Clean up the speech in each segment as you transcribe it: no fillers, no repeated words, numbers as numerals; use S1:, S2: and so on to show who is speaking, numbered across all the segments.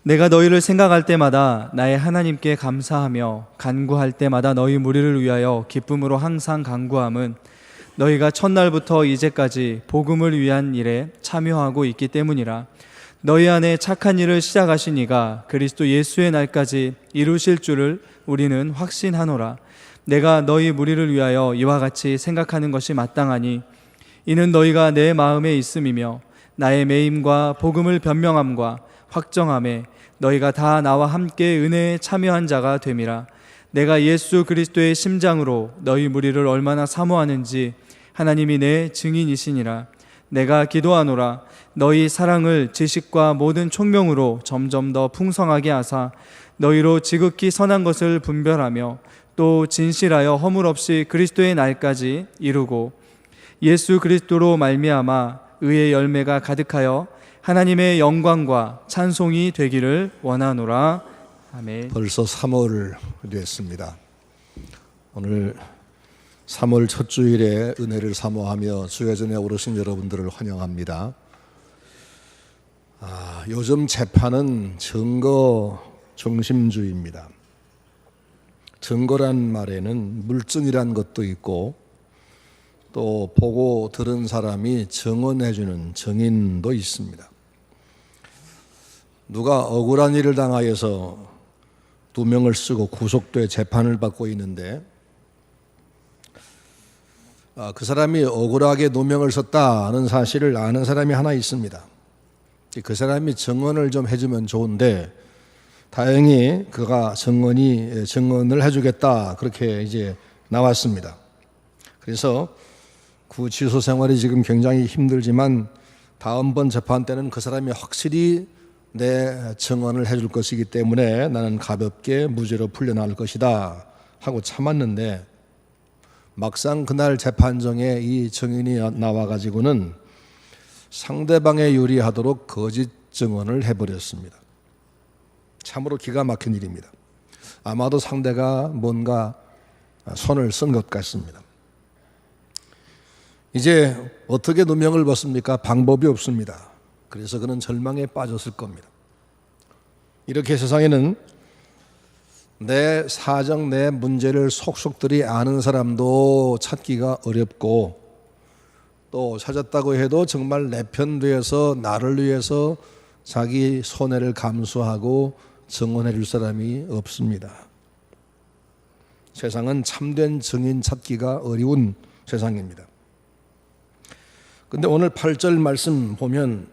S1: 내가 너희를 생각할 때마다 나의 하나님께 감사하며 간구할 때마다 너희 무리를 위하여 기쁨으로 항상 간구함은 너희가 첫날부터 이제까지 복음을 위한 일에 참여하고 있기 때문이라. 너희 안에 착한 일을 시작하신 이가 그리스도 예수의 날까지 이루실 줄을 우리는 확신하노라. 내가 너희 무리를 위하여 이와 같이 생각하는 것이 마땅하니 이는 너희가 내 마음에 있음이며 나의 매임과 복음을 변명함과 확정함에 너희가 다 나와 함께 은혜에 참여한 자가 됨이라. 내가 예수 그리스도의 심장으로 너희 무리를 얼마나 사모하는지 하나님이 내 증인이시니라. 내가 기도하노라. 너희 사랑을 지식과 모든 총명으로 점점 더 풍성하게 하사 너희로 지극히 선한 것을 분별하며 또 진실하여 허물 없이 그리스도의 날까지 이루고 예수 그리스도로 말미암아 의의 열매가 가득하여 하나님의 영광과 찬송이 되기를 원하노라. 아멘.
S2: 벌써 3월 됐습니다. 오늘 3월 첫 주일에 은혜를 사모하며 주회전에 오르신 여러분들을 환영합니다. 요즘 재판은 증거 중심주의입니다. 증거란 말에는 물증이란 것도 있고 또 보고 들은 사람이 증언해주는 증인도 있습니다. 누가 억울한 일을 당하여서 누명을 쓰고 구속돼 재판을 받고 있는데 그 사람이 억울하게 누명을 썼다는 사실을 아는 사람이 하나 있습니다. 그 사람이 증언을 좀 해주면 좋은데 다행히 그가 증언을 해주겠다 그렇게 이제 나왔습니다. 그래서 구치소 생활이 지금 굉장히 힘들지만 다음번 재판 때는 그 사람이 확실히 내 증언을 해줄 것이기 때문에 나는 가볍게 무죄로 풀려나올 것이다 하고 참았는데 막상 그날 재판정에 이 증인이 나와가지고는 상대방에 유리하도록 거짓 증언을 해버렸습니다. 참으로 기가 막힌 일입니다. 아마도 상대가 뭔가 손을 쓴 것 같습니다. 이제 어떻게 누명을 벗습니까? 방법이 없습니다. 그래서 그는 절망에 빠졌을 겁니다. 이렇게 세상에는 내 사정, 내 문제를 속속들이 아는 사람도 찾기가 어렵고 또 찾았다고 해도 정말 내 편 되어서 나를 위해서 자기 손해를 감수하고 증언해 줄 사람이 없습니다. 세상은 참된 증인 찾기가 어려운 세상입니다. 근데 오늘 8절 말씀 보면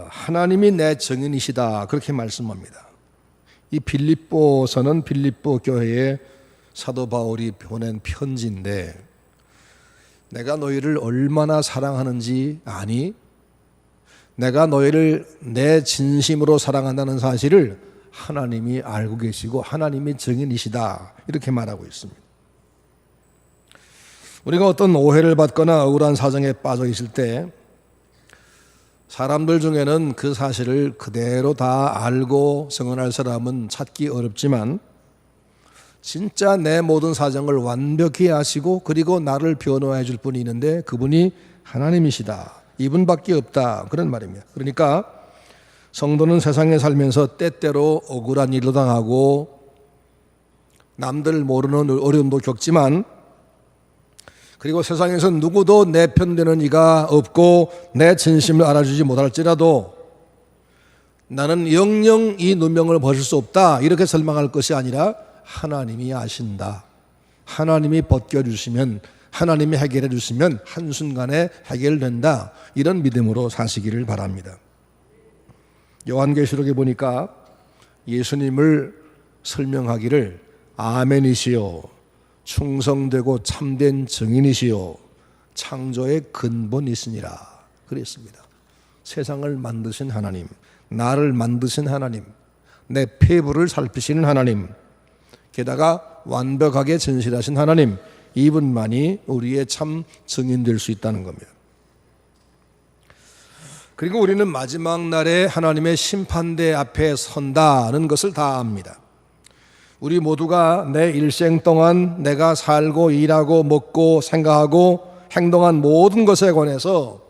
S2: 하나님이 내 증인이시다 그렇게 말씀합니다. 이 빌립보서는 빌립보 교회에 사도 바울이 보낸 편지인데 내가 너희를 얼마나 사랑하는지 아니? 내가 너희를 내 진심으로 사랑한다는 사실을 하나님이 알고 계시고 하나님이 증인이시다 이렇게 말하고 있습니다. 우리가 어떤 오해를 받거나 억울한 사정에 빠져 있을 때 사람들 중에는 그 사실을 그대로 다 알고 증언할 사람은 찾기 어렵지만 진짜 내 모든 사정을 완벽히 아시고 그리고 나를 변호해 줄 분이 있는데 그분이 하나님이시다. 이분밖에 없다. 그런 말입니다. 그러니까 성도는 세상에 살면서 때때로 억울한 일도 당하고 남들 모르는 어려움도 겪지만 그리고 세상에서 누구도 내 편 되는 이가 없고 내 진심을 알아주지 못할지라도 나는 영영 이 누명을 벗을 수 없다 이렇게 설명할 것이 아니라 하나님이 아신다. 하나님이 벗겨주시면 하나님이 해결해 주시면 한순간에 해결된다. 이런 믿음으로 사시기를 바랍니다. 요한계시록에 보니까 예수님을 설명하기를 아멘이시요 충성되고 참된 증인이시요 창조의 근본이시니라 그랬습니다. 세상을 만드신 하나님, 나를 만드신 하나님, 내 폐부를 살피시는 하나님, 게다가 완벽하게 진실하신 하나님, 이분만이 우리의 참 증인될 수 있다는 겁니다. 그리고 우리는 마지막 날에 하나님의 심판대 앞에 선다는 것을 다 압니다. 우리 모두가 내 일생 동안 내가 살고 일하고 먹고 생각하고 행동한 모든 것에 관해서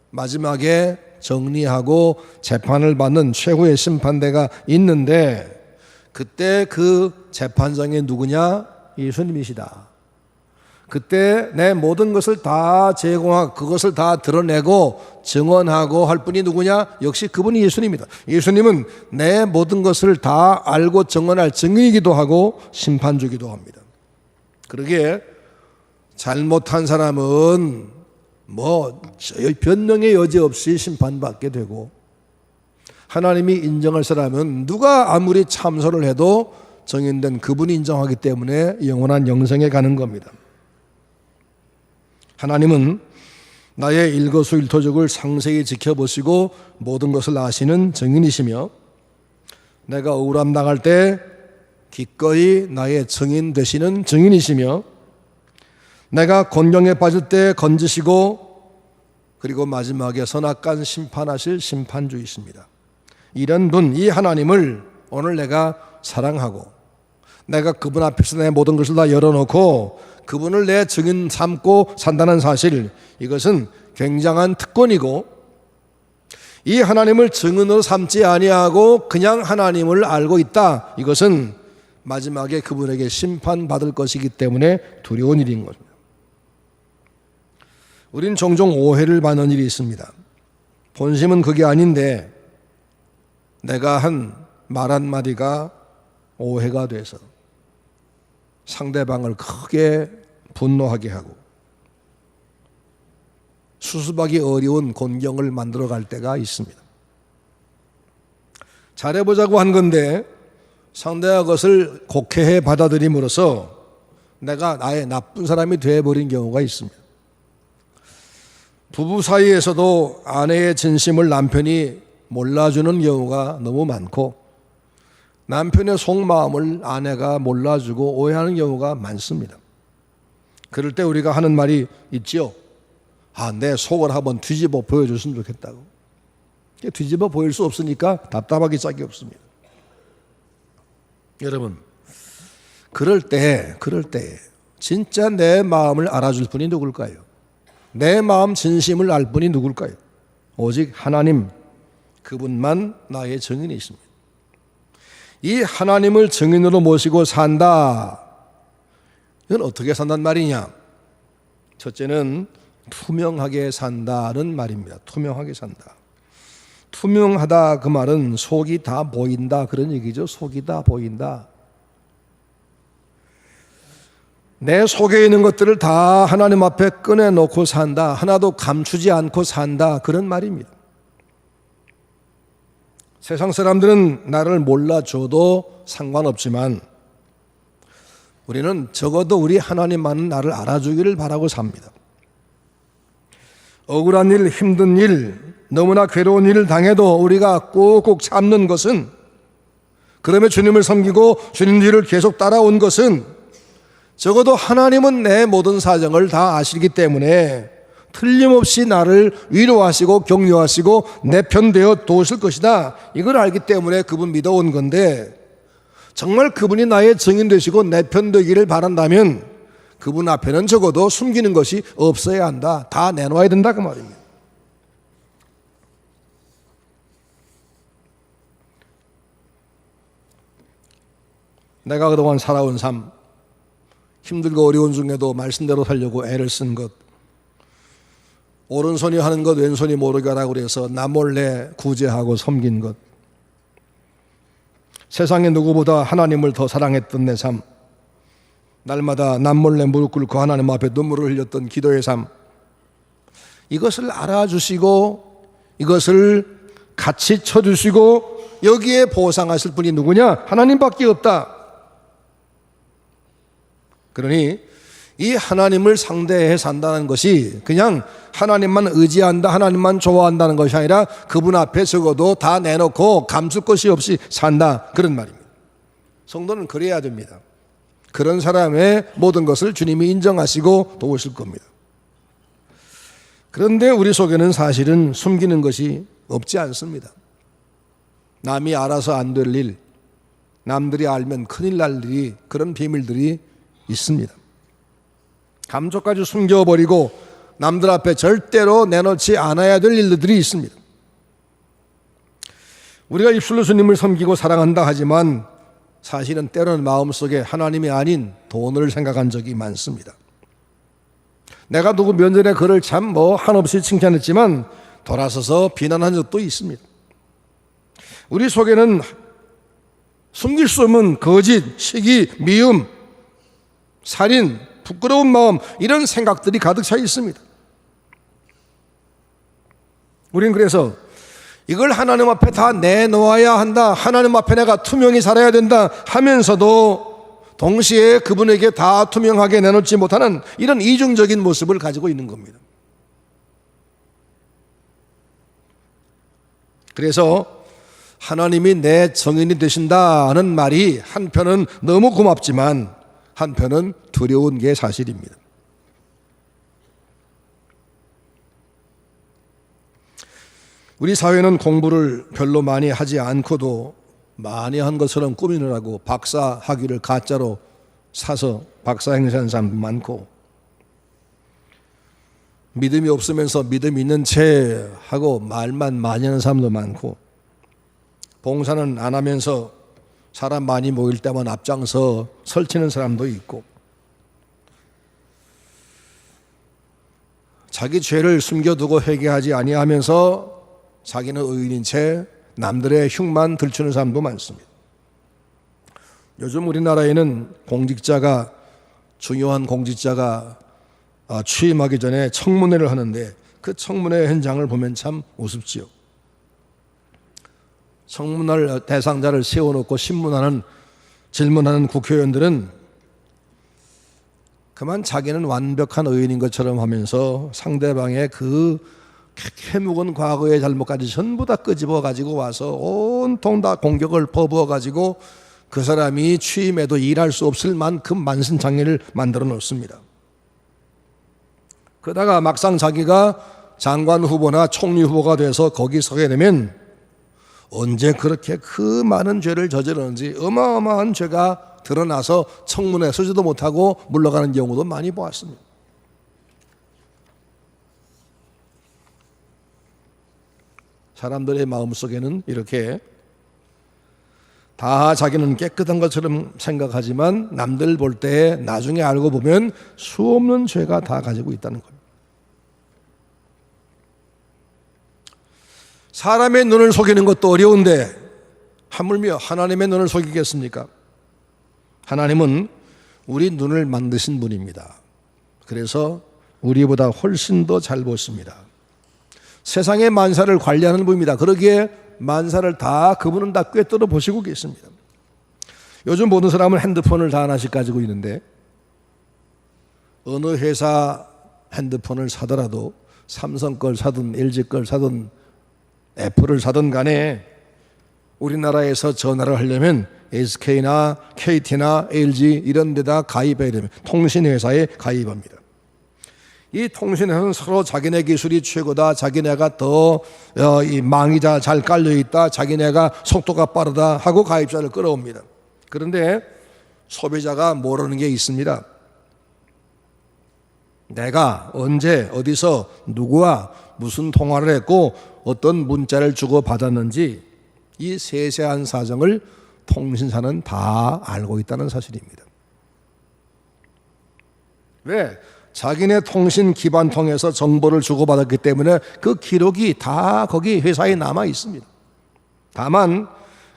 S2: 마지막에 정리하고 재판을 받는 최후의 심판대가 있는데, 그때 그 재판장이 누구냐? 예수님이시다. 그때 내 모든 것을 다 제공하고 그것을 다 드러내고 증언하고 할 분이 누구냐? 역시 그분이 예수님이다. 예수님은 내 모든 것을 다 알고 증언할 증인이기도 하고 심판주기도 합니다. 그러기에 잘못한 사람은 변명의 여지 없이 심판받게 되고, 하나님이 인정할 사람은 누가 아무리 참소를 해도 정인된 그분이 인정하기 때문에 영원한 영생에 가는 겁니다. 하나님은 나의 일거수일투족을 상세히 지켜보시고 모든 것을 아시는 증인이시며, 내가 억울함 당할 때 기꺼이 나의 증인 되시는 증인이시며, 내가 곤경에 빠질 때 건지시고, 그리고 마지막에 선악간 심판하실 심판주이십니다. 이런 분, 이 하나님을 오늘 내가 사랑하고, 내가 그분 앞에서 내 모든 것을 다 열어놓고 그분을 내 증인 삼고 산다는 사실, 이것은 굉장한 특권이고, 이 하나님을 증인으로 삼지 아니하고 그냥 하나님을 알고 있다, 이것은 마지막에 그분에게 심판받을 것이기 때문에 두려운 일인 것입니다. 우린 종종 오해를 받는 일이 있습니다. 본심은 그게 아닌데 내가 한 말 한마디가 오해가 돼서 상대방을 크게 분노하게 하고 수습하기 어려운 곤경을 만들어갈 때가 있습니다. 잘해보자고 한 건데 상대가 그것을 곡해해 받아들임으로써 내가 나의 나쁜 사람이 되어버린 경우가 있습니다. 부부 사이에서도 아내의 진심을 남편이 몰라주는 경우가 너무 많고, 남편의 속마음을 아내가 몰라주고 오해하는 경우가 많습니다. 그럴 때 우리가 하는 말이 있죠. 내 속을 한번 뒤집어 보여줬으면 좋겠다고. 뒤집어 보일 수 없으니까 답답하기 짝이 없습니다. 여러분, 그럴 때 진짜 내 마음을 알아줄 분이 누굴까요? 내 마음 진심을 알 분이 누굴까요? 오직 하나님, 그분만 나의 증인이십니다. 이 하나님을 증인으로 모시고 산다, 이건 어떻게 산단 말이냐? 첫째는 투명하게 산다는 말입니다. 투명하게 산다. 투명하다, 그 말은 속이 다 보인다, 그런 얘기죠. 속이 다 보인다. 내 속에 있는 것들을 다 하나님 앞에 꺼내놓고 산다, 하나도 감추지 않고 산다, 그런 말입니다. 세상 사람들은 나를 몰라줘도 상관없지만 우리는 적어도 우리 하나님만은 나를 알아주기를 바라고 삽니다. 억울한 일, 힘든 일, 너무나 괴로운 일을 당해도 우리가 꾹꾹 참는 것은, 그러면 주님을 섬기고 주님 뒤를 계속 따라온 것은, 적어도 하나님은 내 모든 사정을 다 아시기 때문에 틀림없이 나를 위로하시고 격려하시고 내 편 되어 도우실 것이다, 이걸 알기 때문에 그분 믿어온 건데, 정말 그분이 나의 증인 되시고 내 편 되기를 바란다면 그분 앞에는 적어도 숨기는 것이 없어야 한다, 다 내놓아야 된다, 그 말입니다. 내가 그동안 살아온 삶, 힘들고 어려운 중에도 말씀대로 살려고 애를 쓴 것, 오른손이 하는 것 왼손이 모르게 하라고 그래서 나 몰래 구제하고 섬긴 것, 세상에 누구보다 하나님을 더 사랑했던 내 삶, 날마다 남몰래 무릎 꿇고 하나님 앞에 눈물을 흘렸던 기도의 삶, 이것을 알아주시고 이것을 같이 쳐주시고 여기에 보상하실 분이 누구냐? 하나님밖에 없다. 그러니 이 하나님을 상대해 산다는 것이 그냥 하나님만 의지한다, 하나님만 좋아한다는 것이 아니라 그분 앞에 적어도 다 내놓고 감출 것이 없이 산다, 그런 말입니다. 성도는 그래야 됩니다. 그런 사람의 모든 것을 주님이 인정하시고 도우실 겁니다. 그런데 우리 속에는 사실은 숨기는 것이 없지 않습니다. 남이 알아서 안 될 일, 남들이 알면 큰일 날 일이, 그런 비밀들이 있습니다. 감쪽까지 숨겨버리고 남들 앞에 절대로 내놓지 않아야 될 일들이 있습니다. 우리가 입술로 주님을 섬기고 사랑한다 하지만 사실은 때로는 마음속에 하나님이 아닌 돈을 생각한 적이 많습니다. 내가 누구 면전에 그를 참 한없이 칭찬했지만 돌아서서 비난한 적도 있습니다. 우리 속에는 숨길 수 없는 거짓, 시기, 미움, 살인, 부끄러운 마음, 이런 생각들이 가득 차 있습니다. 우린 그래서 이걸 하나님 앞에 다 내놓아야 한다, 하나님 앞에 내가 투명히 살아야 된다 하면서도 동시에 그분에게 다 투명하게 내놓지 못하는 이런 이중적인 모습을 가지고 있는 겁니다. 그래서 하나님이 내 정인이 되신다는 말이 한편은 너무 고맙지만 한편은 두려운 게 사실입니다. 우리 사회는 공부를 별로 많이 하지 않고도 많이 한 것처럼 꾸미느라고 박사 학위를 가짜로 사서 박사 행세하는 사람도 많고, 믿음이 없으면서 믿음 있는 체 하고 말만 많이 하는 사람도 많고, 봉사는 안 하면서 사람 많이 모일 때만 앞장서 설치는 사람도 있고, 자기 죄를 숨겨두고 회개하지 아니하면서 자기는 의인인 채 남들의 흉만 들추는 사람도 많습니다. 요즘 우리나라에는 중요한 공직자가 취임하기 전에 청문회를 하는데 그 청문회 현장을 보면 참 우습지요. 청문할 대상자를 세워놓고 질문하는 국회의원들은 그만 자기는 완벽한 의인인 것처럼 하면서 상대방의 그 해묵은 과거의 잘못까지 전부 다 끄집어 가지고 와서 온통 다 공격을 퍼부어 가지고 그 사람이 취임해도 일할 수 없을 만큼 만신창이를 만들어 놓습니다. 그러다가 막상 자기가 장관 후보나 총리 후보가 돼서 거기 서게 되면 언제 그렇게 그 많은 죄를 저질렀는지 어마어마한 죄가 드러나서 청문회 서지도 못하고 물러가는 경우도 많이 보았습니다. 사람들의 마음속에는 이렇게 다 자기는 깨끗한 것처럼 생각하지만 남들 볼 때 나중에 알고 보면 수없는 죄가 다 가지고 있다는 겁니다. 사람의 눈을 속이는 것도 어려운데 하물며 하나님의 눈을 속이겠습니까? 하나님은 우리 눈을 만드신 분입니다. 그래서 우리보다 훨씬 더 잘 보십니다. 세상의 만사를 관리하는 분입니다. 그러기에 만사를 다 그분은 다 꿰뚫어 보시고 계십니다. 요즘 모든 사람은 핸드폰을 다 하나씩 가지고 있는데 어느 회사 핸드폰을 사더라도 삼성 걸 사든 LG 걸 사든 애플을 사든 간에 우리나라에서 전화를 하려면 SK나 KT나 LG 이런 데다 가입해야 되면 통신회사에 가입합니다. 이 통신회사는 서로 자기네 기술이 최고다, 자기네가 더 이 망이 잘 깔려있다, 자기네가 속도가 빠르다 하고 가입자를 끌어옵니다. 그런데 소비자가 모르는 게 있습니다. 내가 언제 어디서 누구와 무슨 통화를 했고 어떤 문자를 주고받았는지 이 세세한 사정을 통신사는 다 알고 있다는 사실입니다. 왜? 자기네 통신 기반 통해서 정보를 주고받았기 때문에 그 기록이 다 거기 회사에 남아 있습니다. 다만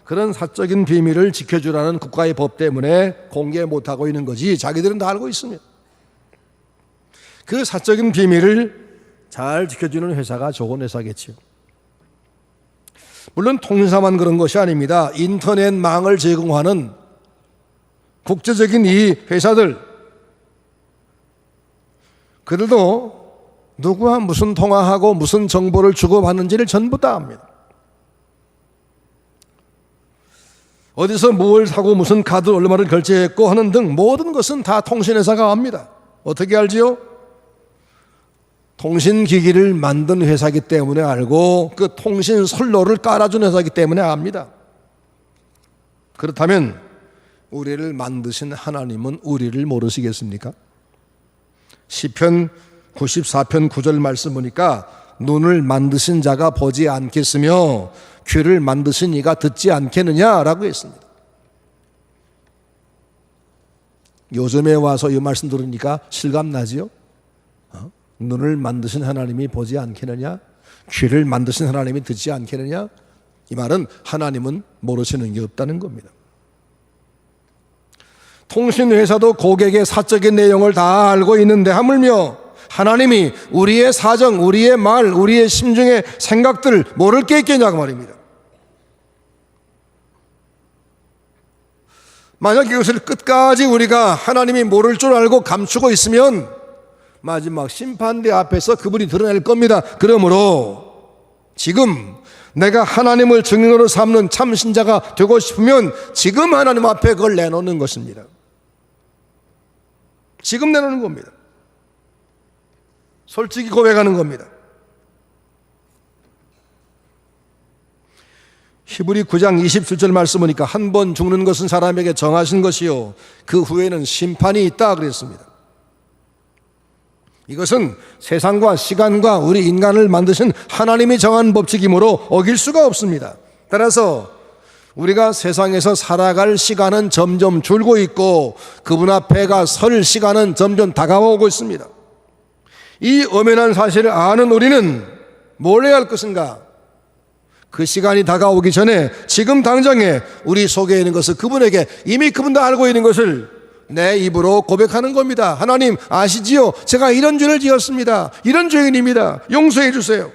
S2: 그런 사적인 비밀을 지켜주라는 국가의 법 때문에 공개 못하고 있는 거지 자기들은 다 알고 있습니다. 그 사적인 비밀을 잘 지켜주는 회사가 좋은 회사겠죠. 물론 통신사만 그런 것이 아닙니다. 인터넷망을 제공하는 국제적인 이 회사들, 그들도 누구와 무슨 통화하고 무슨 정보를 주고받는지를 전부 다 압니다. 어디서 뭘 사고 무슨 카드 얼마를 결제했고 하는 등 모든 것은 다 통신회사가 압니다. 어떻게 알지요? 통신기기를 만든 회사이기 때문에 알고 그 통신 선로를 깔아준 회사이기 때문에 압니다. 그렇다면 우리를 만드신 하나님은 우리를 모르시겠습니까? 시편 94편 9절 말씀 보니까 눈을 만드신 자가 보지 않겠으며 귀를 만드신 이가 듣지 않겠느냐라고 했습니다. 요즘에 와서 이 말씀 들으니까 실감나지요? 눈을 만드신 하나님이 보지 않겠느냐? 귀를 만드신 하나님이 듣지 않겠느냐? 이 말은 하나님은 모르시는 게 없다는 겁니다. 통신회사도 고객의 사적인 내용을 다 알고 있는데 하물며 하나님이 우리의 사정, 우리의 말, 우리의 심중의 생각들 모를 게 있겠냐고 말입니다. 만약 이것을 끝까지 우리가 하나님이 모를 줄 알고 감추고 있으면 마지막 심판대 앞에서 그분이 드러낼 겁니다. 그러므로 지금 내가 하나님을 증인으로 삼는 참 신자가 되고 싶으면 지금 하나님 앞에 그걸 내놓는 것입니다. 지금 내놓는 겁니다. 솔직히 고백하는 겁니다. 히브리 9장 27절 말씀 보니까 한 번 죽는 것은 사람에게 정하신 것이요 그 후에는 심판이 있다 그랬습니다. 이것은 세상과 시간과 우리 인간을 만드신 하나님이 정한 법칙이므로 어길 수가 없습니다. 따라서 우리가 세상에서 살아갈 시간은 점점 줄고 있고 그분 앞에가 설 시간은 점점 다가오고 있습니다. 이 엄연한 사실을 아는 우리는 뭘 해야 할 것인가? 그 시간이 다가오기 전에 지금 당장에 우리 속에 있는 것을 그분에게 이미 그분 다 알고 있는 것을 내 입으로 고백하는 겁니다. 하나님 아시지요? 제가 이런 죄를 지었습니다. 이런 죄인입니다. 용서해 주세요.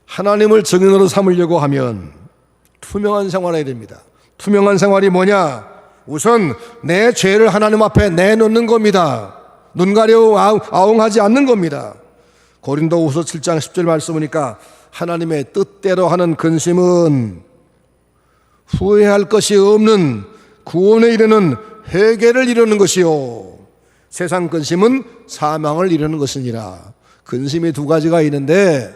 S2: 하나님을 증인으로 삼으려고 하면 투명한 생활을 해야 됩니다. 투명한 생활이 뭐냐? 우선 내 죄를 하나님 앞에 내놓는 겁니다. 눈 가려 아웅하지 않는 겁니다. 고린도후서 7장 10절 말씀 보니까 하나님의 뜻대로 하는 근심은 후회할 것이 없는 구원에 이르는 회개를 이루는 것이요 세상 근심은 사망을 이루는 것이니라. 근심이 두 가지가 있는데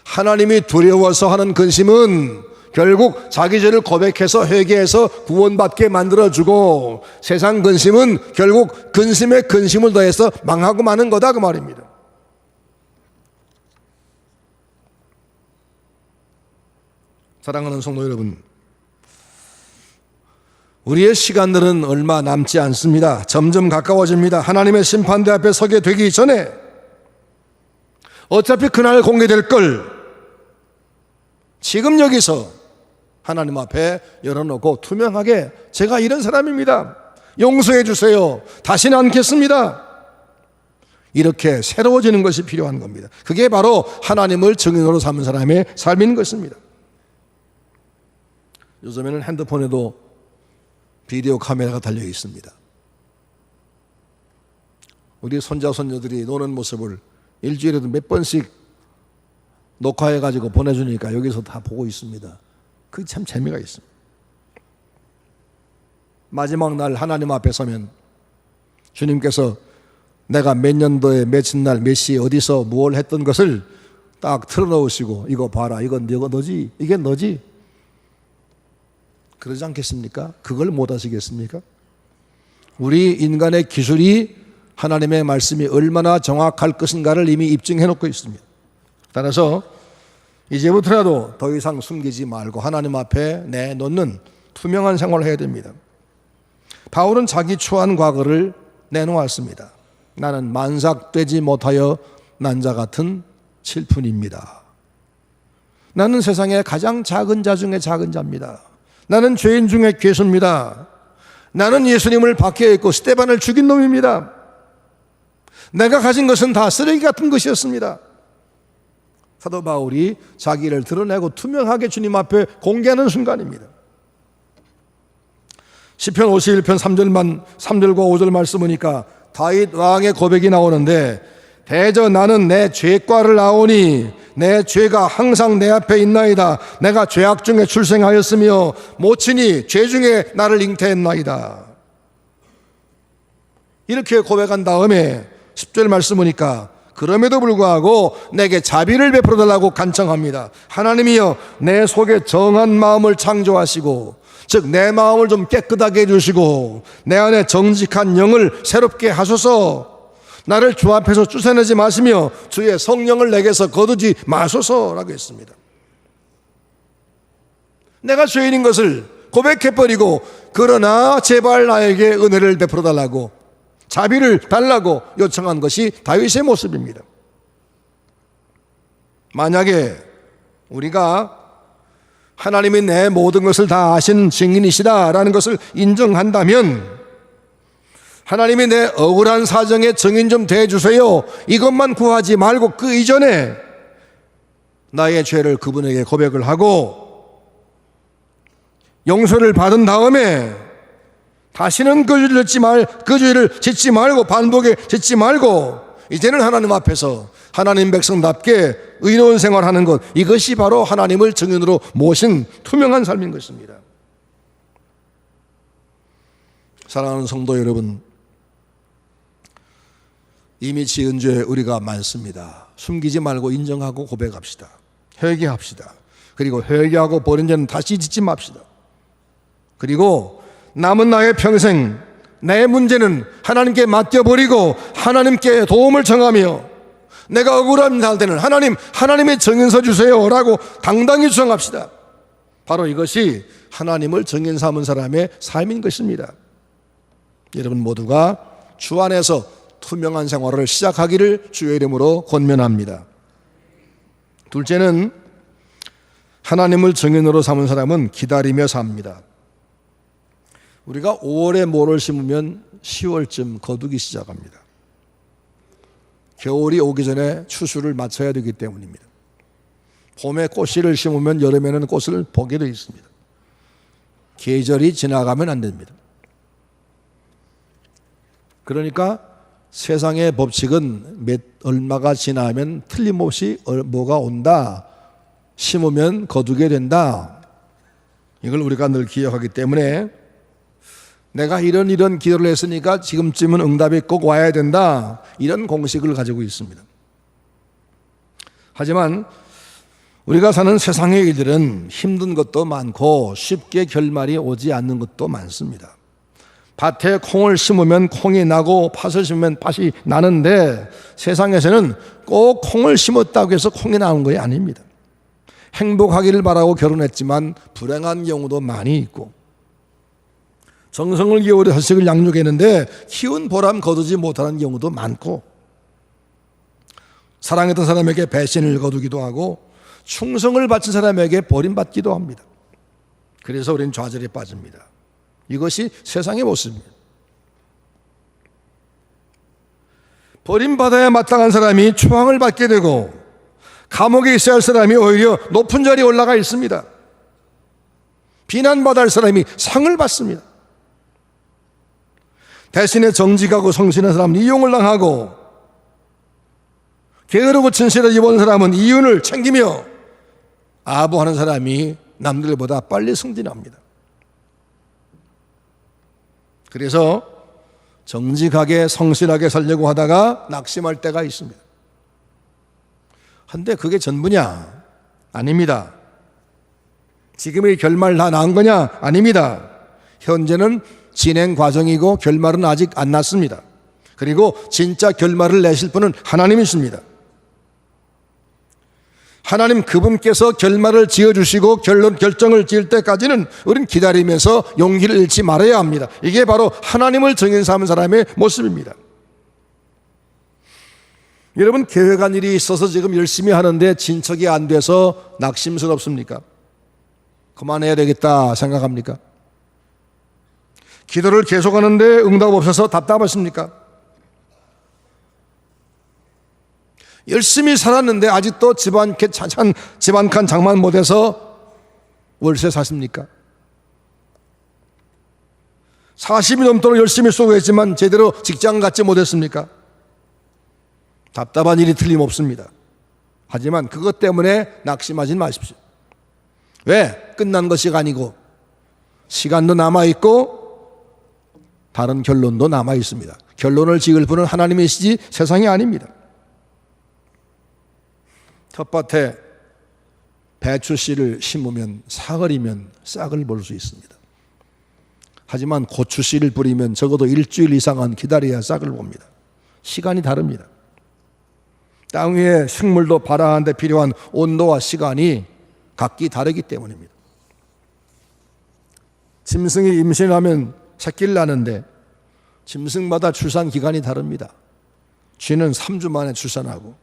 S2: 하나님이 두려워서 하는 근심은 결국 자기 죄를 고백해서 회개해서 구원받게 만들어주고 세상 근심은 결국 근심에 근심을 더해서 망하고 마는 거다 그 말입니다. 사랑하는 성도 여러분, 우리의 시간들은 얼마 남지 않습니다. 점점 가까워집니다. 하나님의 심판대 앞에 서게 되기 전에 어차피 그날 공개될 걸 지금 여기서 하나님 앞에 열어놓고 투명하게 제가 이런 사람입니다. 용서해 주세요. 다시는 않겠습니다. 이렇게 새로워지는 것이 필요한 겁니다. 그게 바로 하나님을 증인으로 삼은 사람의 삶인 것입니다. 요즘에는 핸드폰에도 비디오 카메라가 달려 있습니다. 우리 손자 손녀들이 노는 모습을 일주일에도 몇 번씩 녹화해가지고 보내주니까 여기서 다 보고 있습니다. 그게 참 재미가 있습니다. 마지막 날 하나님 앞에 서면 주님께서 내가 몇 년도에 며칠 날 몇 시에 어디서 무엇을 했던 것을 딱 틀어놓으시고 이거 봐라, 이건 너지, 이게 너지. 그러지 않겠습니까? 그걸 못 하시겠습니까? 우리 인간의 기술이 하나님의 말씀이 얼마나 정확할 것인가를 이미 입증해 놓고 있습니다. 따라서 이제부터라도 더 이상 숨기지 말고 하나님 앞에 내놓는 투명한 생활을 해야 됩니다. 바울은 자기 추한 과거를 내놓았습니다. 나는 만삭되지 못하여 난자 같은 칠푼입니다. 나는 세상의 가장 작은 자 중에 작은 자입니다. 나는 죄인 중에 괴수입니다. 나는 예수님을 박해했고 스데반을 죽인 놈입니다. 내가 가진 것은 다 쓰레기 같은 것이었습니다. 사도 바울이 자기를 드러내고 투명하게 주님 앞에 공개하는 순간입니다. 시편 51편 3절과 5절 말씀 보니까 다윗 왕의 고백이 나오는데 대저 나는 내 죄과를 아오니 내 죄가 항상 내 앞에 있나이다. 내가 죄악 중에 출생하였으며 모친이 죄 중에 나를 잉태했나이다. 이렇게 고백한 다음에 10절 말씀 보니까 그럼에도 불구하고 내게 자비를 베풀어 달라고 간청합니다. 하나님이여 내 속에 정한 마음을 창조하시고 즉 내 마음을 좀 깨끗하게 해주시고 내 안에 정직한 영을 새롭게 하소서. 나를 주 앞에서 쫓아내지 마시며 주의 성령을 내게서 거두지 마소서라고 했습니다. 내가 죄인인 것을 고백해버리고 그러나 제발 나에게 은혜를 베풀어 달라고 자비를 달라고 요청한 것이 다윗의 모습입니다. 만약에 우리가 하나님이 내 모든 것을 다 아시는 증인이시다라는 것을 인정한다면 하나님이 내 억울한 사정에 증인 좀 대주세요 이것만 구하지 말고 그 이전에 나의 죄를 그분에게 고백을 하고 용서를 받은 다음에 다시는 그 죄를 짓지 말고 반복에 짓지 말고 이제는 하나님 앞에서 하나님 백성답게 의로운 생활하는 것, 이것이 바로 하나님을 증인으로 모신 투명한 삶인 것입니다. 사랑하는 성도 여러분, 이미 지은 죄 우리가 많습니다. 숨기지 말고 인정하고 고백합시다. 회개합시다. 그리고 회개하고 버린 죄는 다시 짓지 맙시다. 그리고 남은 나의 평생 내 문제는 하나님께 맡겨버리고 하나님께 도움을 청하며 내가 억울함 할 때는 하나님의 증인서 주세요 라고 당당히 주장합시다. 바로 이것이 하나님을 증인 삼은 사람의 삶인 것입니다. 여러분 모두가 주 안에서 투명한 생활을 시작하기를 주의 이름으로 권면합니다. 둘째는 하나님을 증인으로 삼은 사람은 기다리며 삽니다. 우리가 5월에 모를 심으면 10월쯤 거두기 시작합니다. 겨울이 오기 전에 추수를 마쳐야 되기 때문입니다. 봄에 꽃씨를 심으면 여름에는 꽃을 보게 되어 있습니다. 계절이 지나가면 안 됩니다. 그러니까 세상의 법칙은 얼마가 지나면 틀림없이 뭐가 온다, 심으면 거두게 된다. 이걸 우리가 늘 기억하기 때문에 내가 이런 기도를 했으니까 지금쯤은 응답이 꼭 와야 된다, 이런 공식을 가지고 있습니다. 하지만 우리가 사는 세상의 일들은 힘든 것도 많고 쉽게 결말이 오지 않는 것도 많습니다. 밭에 콩을 심으면 콩이 나고 팥을 심으면 팥이 나는데 세상에서는 꼭 콩을 심었다고 해서 콩이 나오는 것이 아닙니다. 행복하기를 바라고 결혼했지만 불행한 경우도 많이 있고, 정성을 기울여 자식을 양육했는데 키운 보람 거두지 못하는 경우도 많고, 사랑했던 사람에게 배신을 거두기도 하고 충성을 바친 사람에게 버림받기도 합니다. 그래서 우리는 좌절에 빠집니다. 이것이 세상의 모습입니다. 버림받아야 마땅한 사람이 추앙을 받게 되고 감옥에 있어야 할 사람이 오히려 높은 자리에 올라가 있습니다. 비난받아야 할 사람이 상을 받습니다. 대신에 정직하고 성실한 사람은 이용을 당하고 게으르고 진실하게 입은 사람은 이윤을 챙기며 아부하는 사람이 남들보다 빨리 승진합니다. 그래서 정직하게 성실하게 살려고 하다가 낙심할 때가 있습니다. 한데 그게 전부냐? 아닙니다. 지금의 결말 다 나은 거냐? 아닙니다. 현재는 진행 과정이고 결말은 아직 안 났습니다. 그리고 진짜 결말을 내실 분은 하나님이십니다. 하나님 그분께서 결말을 지어주시고 결정을 지을 때까지는 우리는 기다리면서 용기를 잃지 말아야 합니다. 이게 바로 하나님을 증인 삼은 사람의 모습입니다. 여러분, 계획한 일이 있어서 지금 열심히 하는데 진척이 안 돼서 낙심스럽습니까? 그만해야 되겠다 생각합니까? 기도를 계속하는데 응답 없어서 답답하십니까? 열심히 살았는데 아직도 집안칸 장만 못해서 월세 사십니까? 40이 넘도록 열심히 수고했지만 제대로 직장 갖지 못했습니까? 답답한 일이 틀림없습니다. 하지만 그것 때문에 낙심하지 마십시오. 왜? 끝난 것이 아니고 시간도 남아있고 다른 결론도 남아있습니다. 결론을 지을 분은 하나님이시지 세상이 아닙니다. 텃밭에 배추씨를 심으면 사흘이면 싹을 볼 수 있습니다. 하지만 고추씨를 뿌리면 적어도 일주일 이상은 기다려야 싹을 봅니다. 시간이 다릅니다. 땅 위에 식물도 발화하는 데 필요한 온도와 시간이 각기 다르기 때문입니다. 짐승이 임신하면 새끼를 낳는데 짐승마다 출산 기간이 다릅니다. 쥐는 3주 만에 출산하고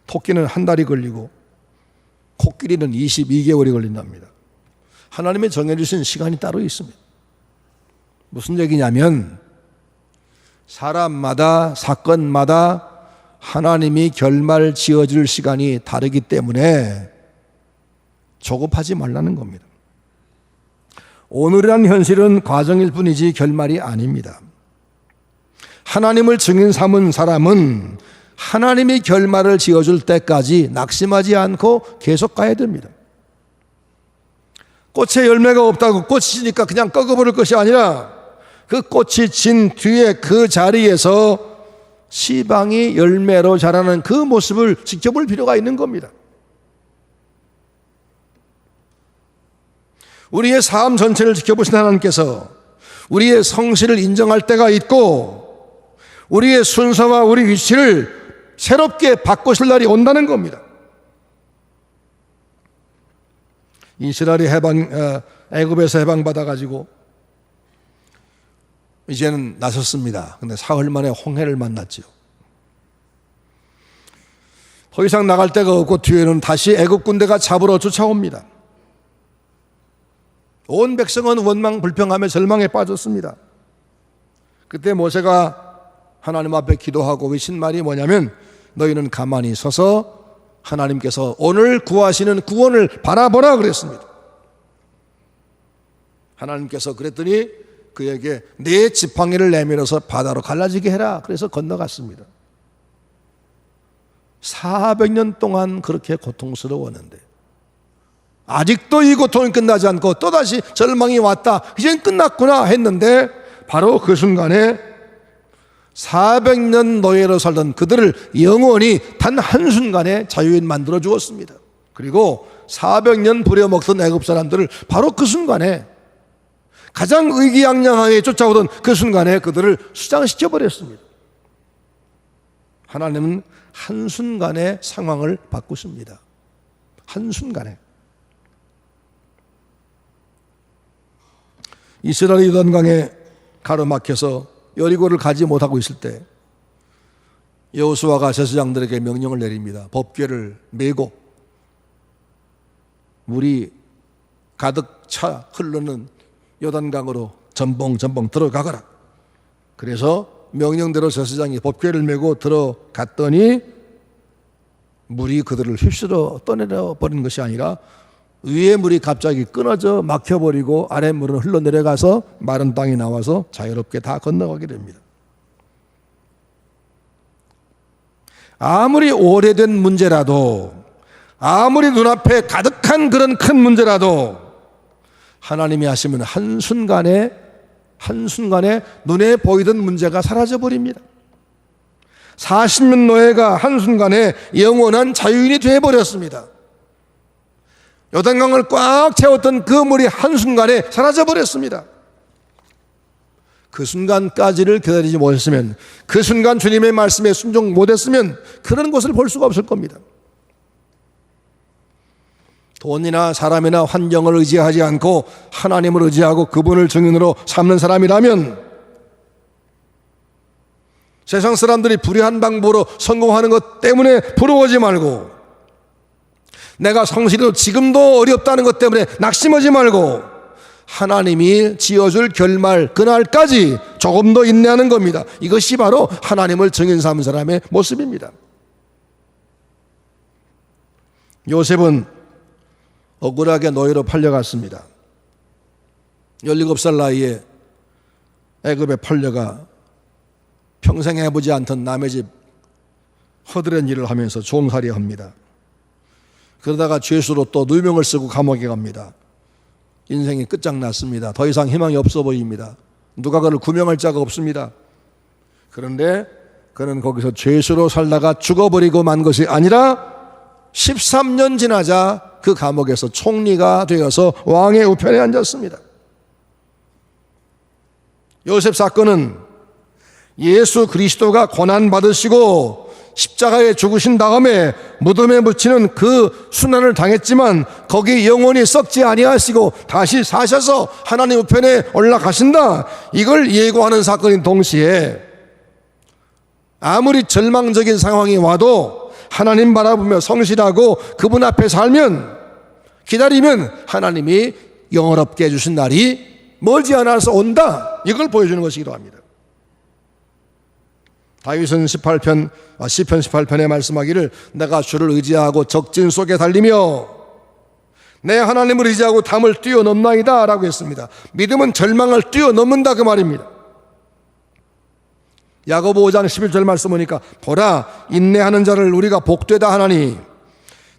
S2: 토끼는 한 달이 걸리고 코끼리는 22개월이 걸린답니다. 하나님이 정해주신 시간이 따로 있습니다. 무슨 얘기냐면 사람마다 사건마다 하나님이 결말 지어줄 시간이 다르기 때문에 조급하지 말라는 겁니다. 오늘이란 현실은 과정일 뿐이지 결말이 아닙니다. 하나님을 증인 삼은 사람은 하나님이 결말을 지어줄 때까지 낙심하지 않고 계속 가야 됩니다. 꽃에 열매가 없다고 꽃이 지니까 그냥 꺾어버릴 것이 아니라 그 꽃이 진 뒤에 그 자리에서 시방이 열매로 자라는 그 모습을 지켜볼 필요가 있는 겁니다. 우리의 삶 전체를 지켜보신 하나님께서 우리의 성실을 인정할 때가 있고 우리의 순서와 우리 위치를 새롭게 바꾸실 날이 온다는 겁니다. 이스라엘이 애굽에서 해방받아가지고 이제는 나섰습니다. 근데 사흘 만에 홍해를 만났죠. 더 이상 나갈 데가 없고 뒤에는 다시 애굽 군대가 잡으러 쫓아옵니다. 온 백성은 원망불평하며 절망에 빠졌습니다. 그때 모세가 하나님 앞에 기도하고 외친 말이 뭐냐면 너희는 가만히 서서 하나님께서 오늘 구하시는 구원을 바라보라 그랬습니다. 하나님께서 그랬더니 그에게 네 지팡이를 내밀어서 바다로 갈라지게 해라. 그래서 건너갔습니다. 400년 동안 그렇게 고통스러웠는데 아직도 이 고통이 끝나지 않고 또다시 절망이 왔다. 이젠 끝났구나 했는데 바로 그 순간에 400년 노예로 살던 그들을 영원히 단 한순간에 자유인 만들어 주었습니다. 그리고 400년 부려먹던 애굽 사람들을 바로 그 순간에 가장 의기양양하게 쫓아오던 그 순간에 그들을 수장시켜 버렸습니다. 하나님은 한순간에 상황을 바꾸십니다. 한순간에. 이스라엘이 요단강에 가로막혀서 여리고를 가지 못하고 있을 때 여호수아가 제사장들에게 명령을 내립니다. 법궤를 메고 물이 가득 차 흐르는 요단강으로 전봉 들어가거라. 그래서 명령대로 제사장이 법궤를 메고 들어갔더니 물이 그들을 휩쓸어 떠내려 버린 것이 아니라 위에 물이 갑자기 끊어져 막혀버리고 아래 물은 흘러내려가서 마른 땅이 나와서 자유롭게 다 건너가게 됩니다. 아무리 오래된 문제라도 아무리 눈앞에 가득한 그런 큰 문제라도 하나님이 하시면 한순간에 눈에 보이던 문제가 사라져버립니다. 40년 노예가 한순간에 영원한 자유인이 되어버렸습니다. 요단강을 꽉 채웠던 그 물이 한순간에 사라져버렸습니다. 그 순간까지를 기다리지 못했으면, 그 순간 주님의 말씀에 순종 못했으면 그런 것을 볼 수가 없을 겁니다. 돈이나 사람이나 환경을 의지하지 않고 하나님을 의지하고 그분을 증인으로 삼는 사람이라면 세상 사람들이 불의한 방법으로 성공하는 것 때문에 부러워하지 말고, 내가 성실해도 지금도 어렵다는 것 때문에 낙심하지 말고 하나님이 지어줄 결말 그날까지 조금 더 인내하는 겁니다. 이것이 바로 하나님을 증인 삼은 사람의 모습입니다. 요셉은 억울하게 노예로 팔려갔습니다. 17살 나이에 애굽에 팔려가 평생 해보지 않던 남의 집 허드렛 일을 하면서 종살이 합니다. 그러다가 죄수로 또 누명을 쓰고 감옥에 갑니다. 인생이 끝장났습니다. 더 이상 희망이 없어 보입니다. 누가 그를 구명할 자가 없습니다. 그런데 그는 거기서 죄수로 살다가 죽어버리고 만 것이 아니라 13년 지나자 그 감옥에서 총리가 되어서 왕의 우편에 앉았습니다. 요셉 사건은 예수 그리스도가 고난 받으시고 십자가에 죽으신 다음에 무덤에 묻히는 그 순환을 당했지만 거기 영원히 썩지 아니하시고 다시 사셔서 하나님 우편에 올라가신다, 이걸 예고하는 사건인 동시에 아무리 절망적인 상황이 와도 하나님 바라보며 성실하고 그분 앞에 살면, 기다리면 하나님이 영원롭게 해주신 날이 멀지 않아서 온다, 이걸 보여주는 것이기도 합니다. 다윗은 시편 18편에 말씀하기를 내가 주를 의지하고 적진 속에 달리며 내 하나님을 의지하고 담을 뛰어넘나이다 라고 했습니다. 믿음은 절망을 뛰어넘는다 그 말입니다. 야고보 5장 11절 말씀 보니까 보라 인내하는 자를 우리가 복되다 하나니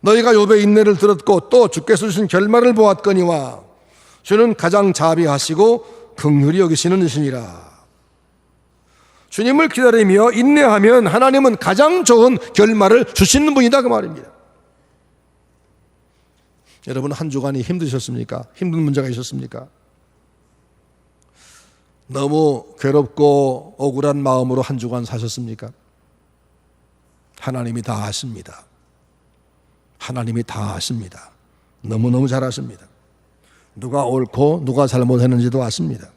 S2: 너희가 욥의 인내를 들었고 또 주께서 주신 결말을 보았거니와 주는 가장 자비하시고 긍휼히 여기시는 이시니라. 주님을 기다리며 인내하면 하나님은 가장 좋은 결말을 주시는 분이다 그 말입니다. 여러분 한 주간이 힘드셨습니까? 힘든 문제가 있었습니까? 너무 괴롭고 억울한 마음으로 한 주간 사셨습니까? 하나님이 다 아십니다. 하나님이 다 아십니다. 너무너무 잘 아십니다. 누가 옳고 누가 잘못했는지도 아십니다.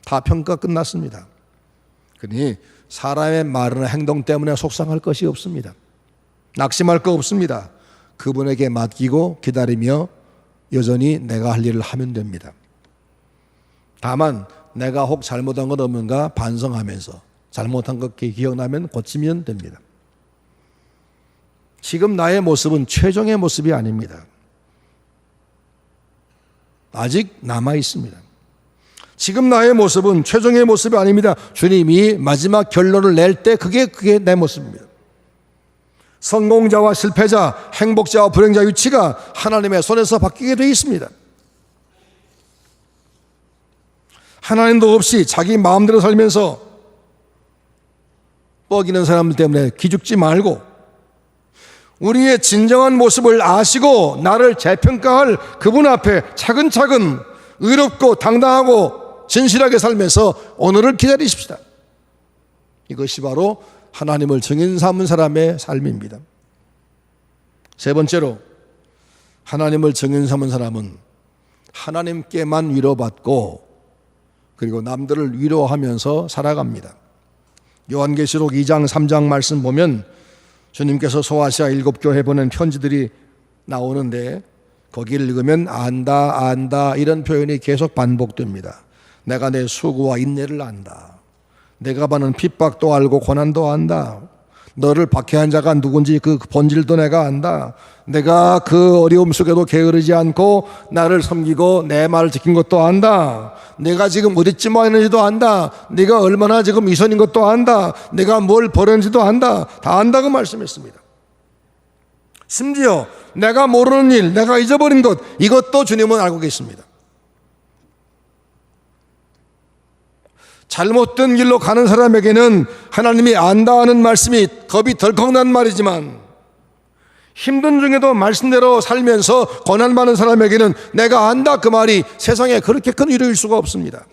S2: 다 평가 끝났습니다. 그러니 사람의 말이나 행동 때문에 속상할 것이 없습니다. 낙심할 거 없습니다. 그분에게 맡기고 기다리며 여전히 내가 할 일을 하면 됩니다. 다만 내가 혹 잘못한 건 없는가 반성하면서 잘못한 것 기억나면 고치면 됩니다. 지금 나의 모습은 최종의 모습이 아닙니다. 아직 남아 있습니다. 지금 나의 모습은 최종의 모습이 아닙니다. 주님이 마지막 결론을 낼 때 그게 내 모습입니다. 성공자와 실패자, 행복자와 불행자 위치가 하나님의 손에서 바뀌게 되어 있습니다. 하나님도 없이 자기 마음대로 살면서 뻐기는 사람들 때문에 기죽지 말고 우리의 진정한 모습을 아시고 나를 재평가할 그분 앞에 차근차근 의롭고 당당하고 진실하게 살면서 오늘을 기다리십시다. 이것이 바로 하나님을 증인 삼은 사람의 삶입니다. 세 번째로 하나님을 증인 삼은 사람은 하나님께만 위로받고 그리고 남들을 위로하면서 살아갑니다. 요한계시록 2장 3장 말씀 보면 주님께서 소아시아 7교회에 보낸 편지들이 나오는데 거기를 읽으면 안다 이런 표현이 계속 반복됩니다. 내가 내 수고와 인내를 안다. 내가 받는 핍박도 알고 고난도 안다. 너를 박해한 자가 누군지 그 본질도 내가 안다. 내가 그 어려움 속에도 게으르지 않고 나를 섬기고 내 말을 지킨 것도 안다. 내가 지금 어디쯤 와 있는지도 안다. 네가 얼마나 지금 이선인 것도 안다. 내가 뭘 버렸는지도 안다. 다 안다고 말씀했습니다. 심지어 내가 모르는 일, 내가 잊어버린 것, 이것도 주님은 알고 계십니다. 잘못된 길로 가는 사람에게는 하나님이 안다 하는 말씀이 겁이 덜컥 난 말이지만 힘든 중에도 말씀대로 살면서 고난받는 사람에게는 내가 안다 그 말이 세상에 그렇게 큰 위로일 수가 없습니다.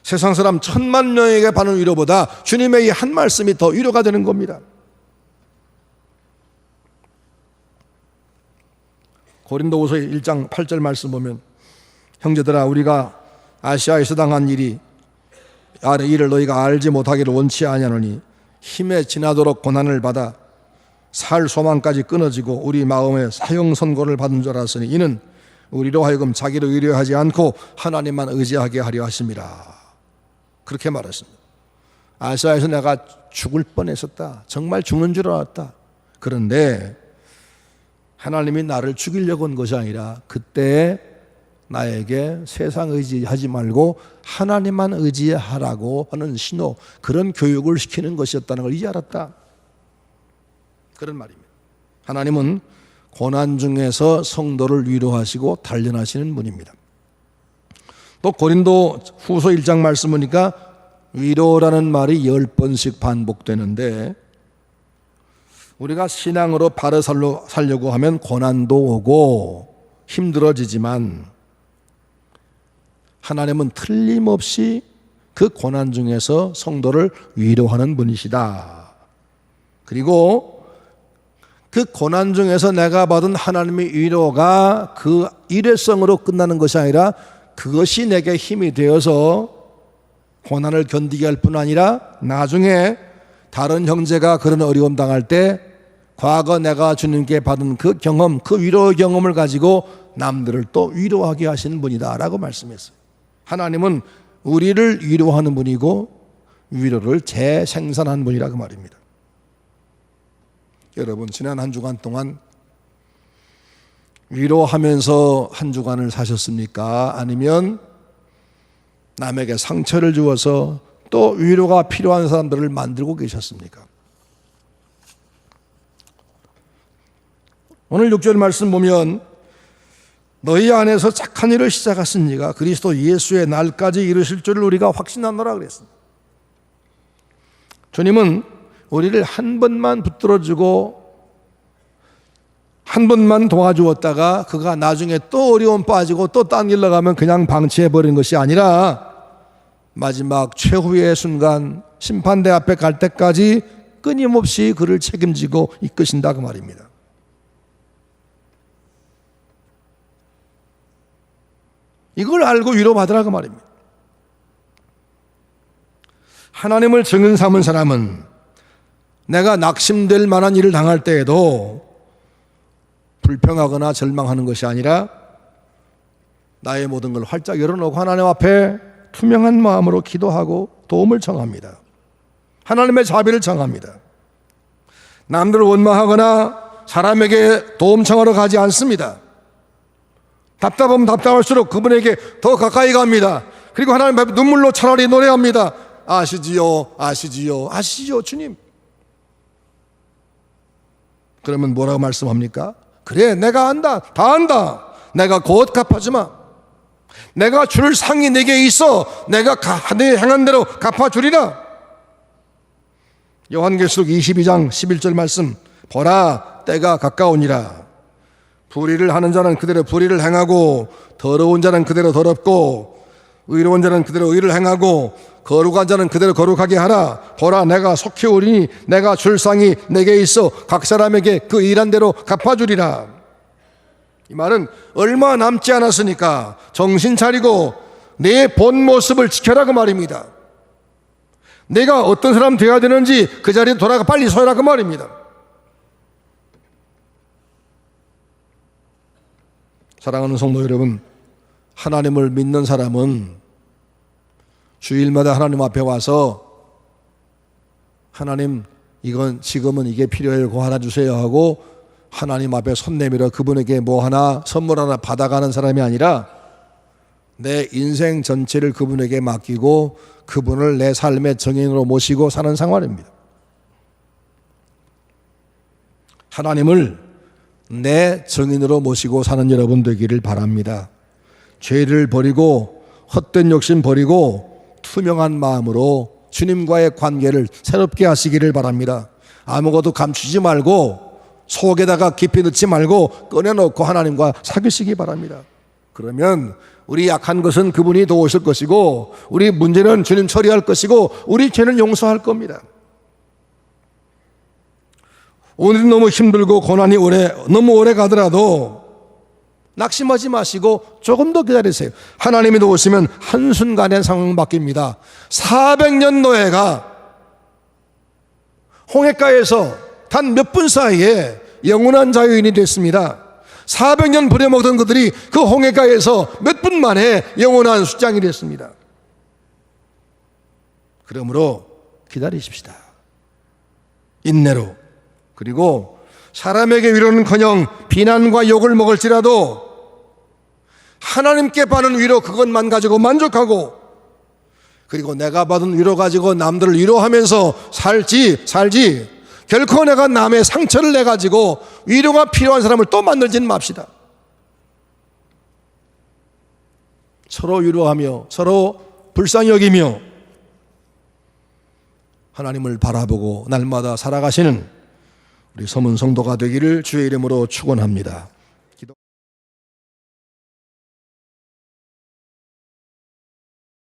S2: 세상 사람 1000만 명에게 받는 위로보다 주님의 이 한 말씀이 더 위로가 되는 겁니다. 고린도후서 1장 8절 말씀 보면 형제들아 우리가 아시아에서 당한 일을 너희가 알지 못하기를 원치 아니하노니 힘에 지나도록 고난을 받아 살 소망까지 끊어지고 우리 마음에 사형 선고를 받은 줄 알았으니 이는 우리로 하여금 자기를 의뢰하지 않고 하나님만 의지하게 하려 하심이라. 그렇게 말했습니다. 아시아에서 내가 죽을 뻔했었다. 정말 죽는 줄 알았다. 그런데 하나님이 나를 죽이려고 한 것이 아니라 그때 나에게 세상 의지하지 말고 하나님만 의지하라고 하는 신호, 그런 교육을 시키는 것이었다는 걸 이제 알았다. 그런 말입니다. 하나님은 고난 중에서 성도를 위로하시고 단련하시는 분입니다. 또 고린도 후서 1장 말씀 보니까 위로라는 말이 10번씩 반복되는데 우리가 신앙으로 바로 살려고 하면 고난도 오고 힘들어지지만 하나님은 틀림없이 그 고난 중에서 성도를 위로하는 분이시다. 그리고 그 고난 중에서 내가 받은 하나님의 위로가 그 일회성으로 끝나는 것이 아니라 그것이 내게 힘이 되어서 고난을 견디게 할 뿐 아니라 나중에 다른 형제가 그런 어려움 당할 때 과거 내가 주님께 받은 그 경험, 그 위로의 경험을 가지고 남들을 또 위로하게 하시는 분이다 라고 말씀했어요. 하나님은 우리를 위로하는 분이고 위로를 재생산하는 분이라고 말입니다. 여러분, 지난 한 주간 동안 위로하면서 한 주간을 사셨습니까? 아니면 남에게 상처를 주어서 또 위로가 필요한 사람들을 만들고 계셨습니까? 오늘 6절 말씀 보면 너희 안에서 착한 일을 시작하신 이가 그리스도 예수의 날까지 이루실 줄을 우리가 확신하노라 그랬습니다. 주님은 우리를 한 번만 붙들어주고 한 번만 도와주었다가 그가 나중에 또 어려움 빠지고 또 딴 길로 가면 그냥 방치해버리는 것이 아니라 마지막 최후의 순간 심판대 앞에 갈 때까지 끊임없이 그를 책임지고 이끄신다 그 말입니다. 이걸 알고 위로받으라 그 말입니다. 하나님을 증인 삼은 사람은 내가 낙심될 만한 일을 당할 때에도 불평하거나 절망하는 것이 아니라 나의 모든 걸 활짝 열어놓고 하나님 앞에 투명한 마음으로 기도하고 도움을 청합니다. 하나님의 자비를 청합니다. 남들을 원망하거나 사람에게 도움 청하러 가지 않습니다. 답답하면 답답할수록 그분에게 더 가까이 갑니다. 그리고 하나님 앞에 눈물로 차라리 노래합니다. 아시지요, 아시지요, 아시지요 주님. 그러면 뭐라고 말씀합니까? 그래, 내가 안다, 다 안다. 내가 곧 갚아주마. 내가 줄 상이 내게 있어. 내가 내 행한 대로 갚아주리라. 요한계시록 22장 11절 말씀, 보라 때가 가까우니라. 불의를 하는 자는 그대로 불의를 행하고 더러운 자는 그대로 더럽고 의로운 자는 그대로 의를 행하고 거룩한 자는 그대로 거룩하게 하라. 보라 내가 속히 오리니 내가 줄 상이 내게 있어 각 사람에게 그 일한 대로 갚아주리라. 이 말은 얼마 남지 않았으니까 정신 차리고 내 본 모습을 지켜라 그 말입니다. 내가 어떤 사람 되어야 되는지 그 자리에 돌아가 빨리 서라 그 말입니다. 사랑하는 성도 여러분, 하나님을 믿는 사람은 주일마다 하나님 앞에 와서 하나님 이건 지금은 이게 필요해요, 그거 하나 주세요 하고 하나님 앞에 손 내밀어 그분에게 뭐 하나 선물 하나 받아가는 사람이 아니라 내 인생 전체를 그분에게 맡기고 그분을 내 삶의 정인으로 모시고 사는 생활입니다. 하나님을 내 정인으로 모시고 사는 여러분 되기를 바랍니다. 죄를 버리고 헛된 욕심 버리고 투명한 마음으로 주님과의 관계를 새롭게 하시기를 바랍니다. 아무것도 감추지 말고 속에다가 깊이 넣지 말고 꺼내놓고 하나님과 사귀시기 바랍니다. 그러면 우리 약한 것은 그분이 도우실 것이고 우리 문제는 주님 처리할 것이고 우리 죄는 용서할 겁니다. 오늘은 너무 힘들고 고난이 너무 오래 가더라도 낙심하지 마시고 조금 더 기다리세요. 하나님이 도우시면 한순간에 상황 바뀝니다. 400년 노예가 홍해가에서 단 몇 분 사이에 영원한 자유인이 됐습니다. 400년 부려먹던 그들이 그 홍해가에서 몇 분 만에 영원한 숫장이 됐습니다. 그러므로 기다리십시다. 인내로. 그리고 사람에게 위로는커녕 비난과 욕을 먹을지라도 하나님께 받는 위로 그것만 가지고 만족하고 그리고 내가 받은 위로 가지고 남들을 위로하면서 살지 결코 내가 남의 상처를 내가지고 위로가 필요한 사람을 또 만들지는 맙시다. 서로 위로하며 서로 불쌍히 여기며 하나님을 바라보고 날마다 살아가시는 우리 서문 성도가 되기를 주의 이름으로 축원합니다.